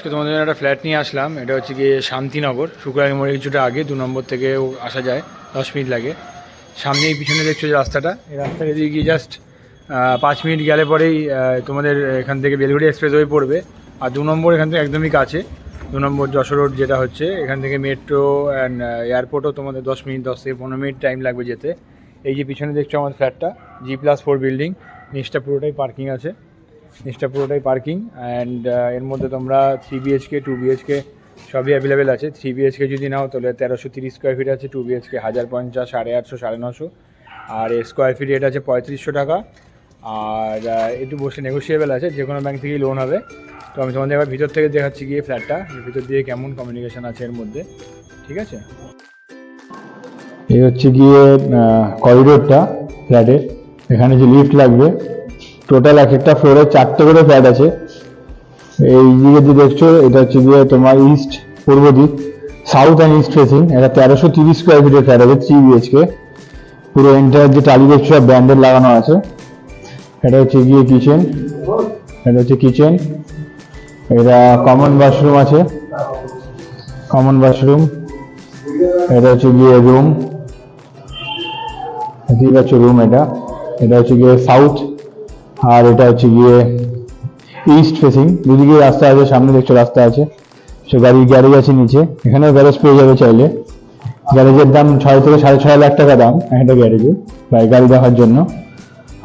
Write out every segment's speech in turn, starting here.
আজকে তোমাদের জন্য একটা ফ্ল্যাট নিয়ে আসলাম। এটা হচ্ছে গিয়ে শান্তিনগর, শুক্রবার মোড়ে কিছুটা আগে, 2 নম্বর থেকেও আসা যায়, 10 মিনিট লাগে। সামনেই পিছনে দেখছো যে রাস্তাটা, এই রাস্তাটা দিয়ে গিয়ে জাস্ট 5 মিনিট গেলে পরেই তোমাদের এখান থেকে বেলগুড়ি এক্সপ্রেসওয়ে পড়বে। আর 2 নম্বর এখান থেকে একদমই কাছে, 2 নম্বর যশোর রোড যেটা হচ্ছে, এখান থেকে মেট্রো অ্যান্ড এয়ারপোর্টও তোমাদের 10 মিনিট, 10 থেকে 15 মিনিট টাইম লাগবে যেতে। এই যে পিছনে দেখছো আমাদের ফ্ল্যাটটা, G+4 বিল্ডিং, নিচটা পুরোটাই পার্কিং আছে, নিচটা পুরোটাই পার্কিং। অ্যান্ড এর মধ্যে তোমরা 3 BHK 2 BHK সবই অ্যাভেলেবেল আছে। 3 BHK যদি নাও তাহলে 1330 স্কোয়ার ফিট আছে, 2 BHK 1050, 850, 950, আর এর স্কোয়ার ফিট রেট আছে 3500 টাকা। আর একটু বসে নেগোসিয়েবল আছে, যে কোনো ব্যাংক থেকেই লোন হবে। তো আমি তোমাদের এবার ভিতর থেকে দেখাচ্ছি গিয়ে ফ্ল্যাটটা, ভিতর দিয়ে কেমন কমিউনিকেশন আছে এর মধ্যে, ঠিক আছে। এই হচ্ছে গিয়ে করিডোরটা ফ্ল্যাটের, এখানে যে লিফট লাগবে। টোটাল এক একটা ফ্লোরে 4টে করে ফ্ল্যাট আছে। এই দিকে যে দেখছো এটা হচ্ছে গিয়ে তোমার ইস্ট, পূর্ব দিক, সাউথ অ্যান্ড ইস্ট ফেসিং। এটা 1330 স্কোয়ার ফিটের ফ্ল্যাট আছে, 3 BHK। পুরো এন্টার যে টালি দেখছো সব ব্র্যান্ডেড লাগানো আছে। এটা হচ্ছে গিয়ে কিচেন, এটা হচ্ছে কিচেন। এটা কমন বাথরুম আছে, কমন বাথরুম। এটা হচ্ছে গিয়ে রুম, ঠিক আছে রুম। এটা হচ্ছে গিয়ে সাউথ, আর এটা হচ্ছে গিয়ে ইস্ট ফেসিং। দুদিকে রাস্তা আছে, সামনে দেখছো রাস্তা আছে, সে গাড়ি গ্যারেজ আছে নিচে, এখানেও গ্যারেজ পেয়ে যাবে চাইলে। গ্যারেজের দাম 6 থেকে 6.5 লাখ টাকা দাম একটা গ্যারেজে, গাড়ি দেখার জন্য।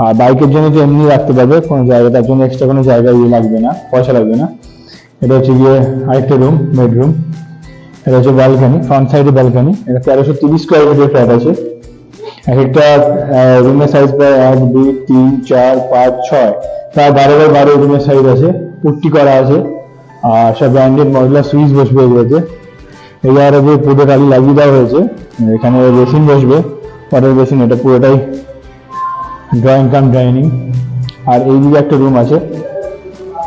আর বাইকের জন্য তো এমনি রাখতে পারবে, কোনো জায়গা, তার জন্য এক্সট্রা কোনো জায়গা লাগবে না, পয়সা লাগবে না। এটা হচ্ছে গিয়ে আরেকটা রুম, বেডরুম। এটা হচ্ছে ব্যালকানি, ফ্রন্ট সাইডে ব্যালকানি। এটা 1330 স্কোয়ার ফিটের ফ্ল্যাট আছে। এক একটা রুমের সাইজ প্রায় 1 2 3 4 5 6, প্রায় 12x12 রুমের সাইজ আছে, পুট্টি করা আছে। আর সব ব্র্যান্ডেড মডুলার সুইচ বসবে এগুলোতে। এই জায়গাটা যে পুরো টালি লাগিয়ে দেওয়া হয়েছে, এখানে বেসিন বসবে, ওয়াটার বেসিন। এটা পুরোটাই ড্রয়িং কাম ডাইনিং। আর এই দিকে একটা রুম আছে,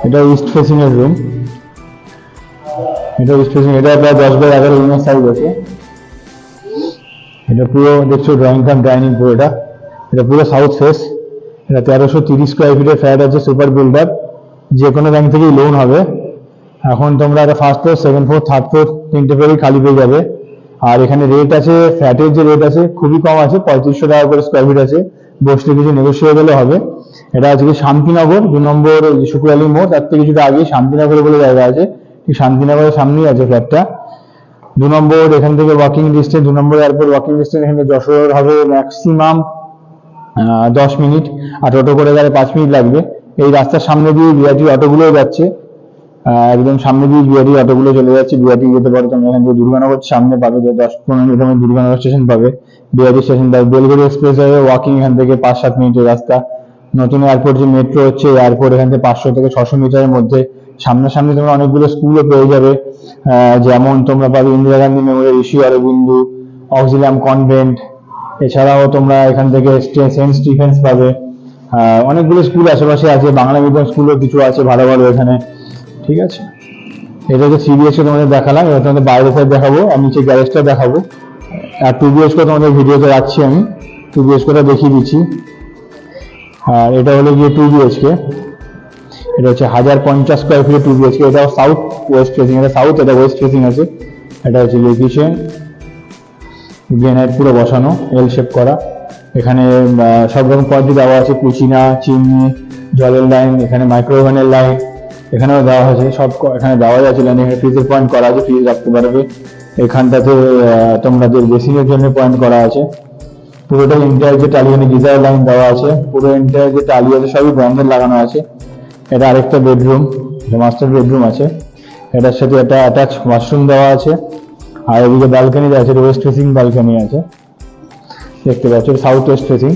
এটা ইস্ট ফেসিং এর রুম। এটা ইস্ট ফেসিং, এটা প্রায় 10x11 রুমের সাইজ আছে। এটা পুরো দেখছো ড্রয়িং কাম ডাইনিং পুরোটা। এটা পুরো সাউথ ফেস। এটা 1330 স্কোয়ার ফিটের ফ্ল্যাট আছে, সুপার বিল্ডার, যে কোনো ব্যাংক থেকেই লোন হবে। এখন তোমরা একটা first floor, second floor, third floor 3টে ফ্লোরই খালি পেয়ে যাবে। আর এখানে রেট আছে, ফ্ল্যাটের যে রেট আছে খুবই কম আছে, 3500 টাকা করে স্কোয়ার ফিট আছে, বসলে কিছু নেগোসিয়েবলও হবে। এটা আজকে শান্তিনগর 2 নম্বর শুক্রবালি মোড়, তার থেকে কিছুটা আগে শান্তিনগর বলে জায়গা আছে, ঠিক শান্তিনগরের সামনেই আছে ফ্ল্যাটটা। 2 নম্বর এখান থেকে ওয়াকিং ডিস্টেন্স, 2 নম্বর এয়ারপোর্ট ওয়াকিং ডিস্টেন্স এখান থেকে যশোর হবে ম্যাক্সিমাম 10 মিনিট, আর টোটো করে গেলে 5 মিনিট লাগবে। এই রাস্তার সামনে দিয়ে বিআরটি অটোগুলোও যাচ্ছে, একদম সামনে দিয়ে বিআরটি অটোগুলো চলে যাচ্ছে। বিআরটি যেতে পারো তোমরা এখান থেকে দুর্গানগর সামনে পাবে, 10-15 মিনিটের মধ্যে দুর্গানগর স্টেশন পাবে, বিআরটি স্টেশন পাবে। বেলগুড়ি এক্সপ্রেস ওয়ে ওয়াকিং এখান থেকে 5-7 মিনিটের রাস্তা। নতুন এয়ারপোর্ট যে মেট্রো হচ্ছে, এয়ারপোর্ট এখান থেকে 500 থেকে 600 মিটারের মধ্যে। সামনাসামনি তোমরা অনেকগুলো স্কুলও পেয়ে যাবে, যেমন তোমরা পাবে ইন্দিরা গান্ধী মেমোরিয়াল, ঋষি অরবিন্দু, অক্সিলিয়াম কনভেন্ট। এছাড়াও তোমরা এখান থেকে সেন্ট স্টিফেন্স পাবে। অনেকগুলো স্কুল আশেপাশে আছে, বাংলা মিডিয়াম স্কুলও কিছু আছে ভালো ভালো এখানে, ঠিক আছে। এটা হচ্ছে 3 BHK তোমাদের দেখালাম, এবার তোমাদের বাইরে সাইড দেখাবো, আমি নিচে গ্যারেজটা দেখাবো। আর 2 BHK তোমাদের ভিডিওতে রাখছি, আমি 2 BHKটা দেখিয়ে দিচ্ছি। আর এটা হলো গিয়ে 2 BHK, এটা হচ্ছে 1050 স্কোয়ার ফিটের 2 BHK। এটাও সাউথ ওয়েস্ট ফেসিং, এটা সাউথ, এটা ওয়েস্ট ফেসিং আছে। এটা হচ্ছে গিয়ে কিচেন, গ্রেনাইট পুরো বসানো, এল শেপ করা। এখানে সব রকম পদ্ধতি দেওয়া আছে, কুচিনা, চিমনি, জলের লাইন, এখানে মাইক্রোওভেনের লাইন এখানেও দেওয়া হয়েছে, সব এখানে দেওয়া যাচ্ছে। লাইন এখানে ফ্রিজের পয়েন্ট করা আছে, ফ্রিজ রাখতে পারবে। এখানটাতে তোমাদের বেসিনের জন্য পয়েন্ট করা আছে। পুরোটা ইন্টার যে টালি, এখানে গিজার লাইন দেওয়া আছে, পুরো ইন্টার যে টালি আছে সবই ব্র্যান্ডেড লাগানো আছে। এটা আরেকটা বেডরুম, এটা মাস্টার বেডরুম আছে, এটার সাথে একটা অ্যাটাচ ওয়াশরুম দেওয়া আছে। আর এদিকে ব্যালকনি আছে, ওয়েস্ট ফেসিং ব্যালকনি আছে, দেখতে পাচ্ছ, সাউথ ওয়েস্ট ফেসিং।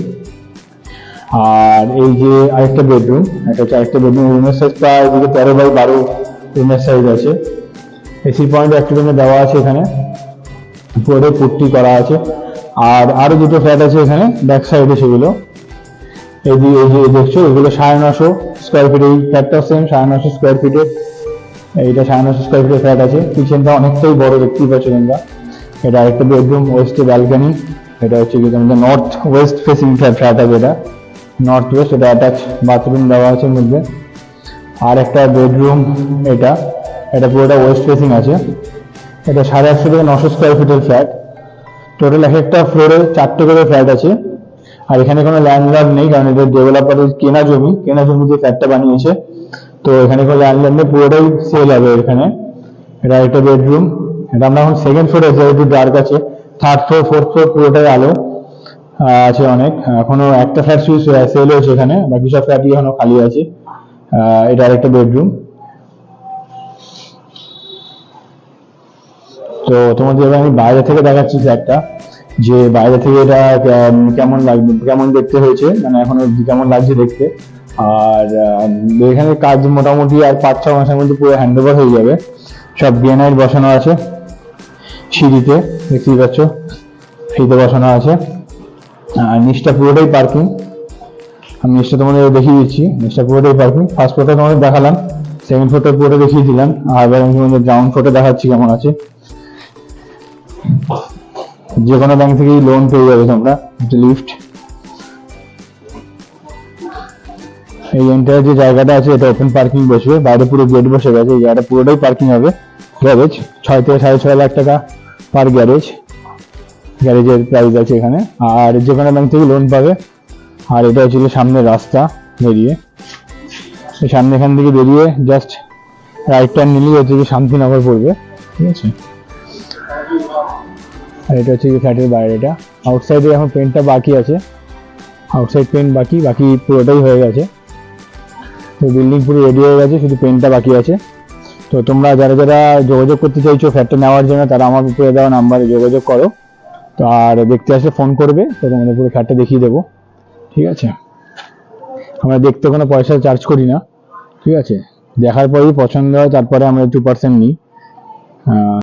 আর এই যে আরেকটা বেডরুম, এটা হচ্ছে আরেকটা বেডরুম, রুমের সাইজ প্রায় এদিকে 13x12 রুমের সাইজ আছে। এসি পয়েন্ট একটা রুমে দেওয়া আছে, এখানে পুরো পুট্টি করা আছে। আর আরো দুটো ফ্ল্যাট আছে এখানে ব্যাক সাইডে, সেগুলো এই যে দেখছো, এগুলো 950 স্কোয়ার ফিট। এই ফ্ল্যাটটাও সেম 950 স্কোয়ার ফিটের, এইটা 950 স্কোয়ার ফিটের ফ্ল্যাট আছে। কিচেনটা অনেকটাই বড়, দেখতেই পাচ্ছ তোমরা। এটা আরেকটা বেডরুম, ওয়েস্টে ব্যালকনি। এটা হচ্ছে কি তোমাদের নর্থ ওয়েস্ট ফেসিং ফ্ল্যাট আছে, এটা নর্থ ওয়েস্ট। এটা অ্যাটাচ বাথরুম দেওয়া আছে মধ্যে। আর একটা বেডরুম, এটা এটা পুরোটা ওয়েস্ট ফেসিং আছে। এটা 850 থেকে 900 স্কোয়ার ফিটের ফ্ল্যাট। টোটাল এক একটা ফ্লোরে 4টে করে ফ্ল্যাট আছে। আর এখানে কোনো ল্যান্ডলর্ড নেই, কারণ এটা ডেভেলপারের কেনা জমি দিয়ে ফ্ল্যাটটা বানিয়েছে। তো এখানে কোনো ল্যান্ডলর্ড নেই, পুরোটাই সেল হবে এখানে। এটা একটা বেডরুম। এটা আমরা এখন সেকেন্ড ফ্লোরে আছি, একটু ডার্ক আছে। থার্ড ফ্লোর, ফোর্থ ফ্লোর পুরোটাই আলো আছে অনেক। এখনো একটা ফ্ল্যাট শুধু সেল হয়েছে এখানে, বাকি সব ফ্ল্যাটই এখনো খালি আছে। এটা আরেকটা বেডরুম। তো তোমাদের এবার আমি বাইরে থেকে দেখাচ্ছি ফ্ল্যাটটা, যে বাইরে থেকে এটা কেমন লাগবে, কেমন দেখতে হয়েছে, মানে এখন কেমন লাগছে দেখতে। আর এখানে কাজ মোটামুটি আর 5-6 মাসের মধ্যে পুরো হ্যান্ড ওভার হয়ে যাবে। সব গ্রেনাইট বসানো আছে সিঁড়িতে, দেখতেই পাচ্ছ, সিঁড়িতে বসানো আছে। আর নিচটা পুরোটাই পার্কিং। আমি নিচটা তোমাদের দেখিয়ে দিচ্ছি। নিচটা পুরোটাই পার্কিং। ফার্স্ট ফ্লোরটা তোমাদের দেখালাম, সেকেন্ড ফ্লোরটা পুরোটা দেখিয়ে দিলাম। আর এবার আমি তোমাদের গ্রাউন্ড ফ্লোরটা দেখাচ্ছি কেমন আছে। যে কোনো ব্যাংক থেকেই লোন পেয়ে যাবে তোমরা। লিফট, এই এন্টার যে জায়গাটা আছে এটা ওপেন পার্কিং বসবে, বাইরে পুরো গেট বসে গেছে। এই জায়গাটা পুরোটাই পার্কিং হবে। গ্যারেজ 6 থেকে 6.5 লাখ টাকা পার গ্যারেজের প্রাইস আছে এখানে। আর যে কোনো ব্যাংক থেকে লোন পাবে। আর এটা হচ্ছে সামনে রাস্তা বেরিয়ে, সামনে এখান থেকে বেরিয়ে জাস্ট রাইট টার্ন নিলেই হচ্ছে কি শান্তিনগর পড়বে, ঠিক আছে। আর এটা হচ্ছে ফ্ল্যাটের বাইরেটা। আউটসাইডে এখন পেন্টটা বাকি আছে, আউটসাইড পেন্ট বাকি পুরোটাই হয়ে গেছে। তো বিল্ডিং পুরো রেডি হয়ে গেছে, শুধু পেন্টটা বাকি আছে। তো তোমরা যারা যারা যোগাযোগ করতে চাইছো ফ্ল্যাটটা নেওয়ার জন্য, তারা আমার উপরে দেওয়া নাম্বারে যোগাযোগ করো। তো আর দেখতে আসলে ফোন করবে, তো তোমাদের পুরো ফ্ল্যাটটা দেখিয়ে দেবো, ঠিক আছে। আমরা দেখতে কোনো পয়সা চার্জ করি না, ঠিক আছে। দেখার পরেই পছন্দ হয় তারপরে আমরা 2% নিই।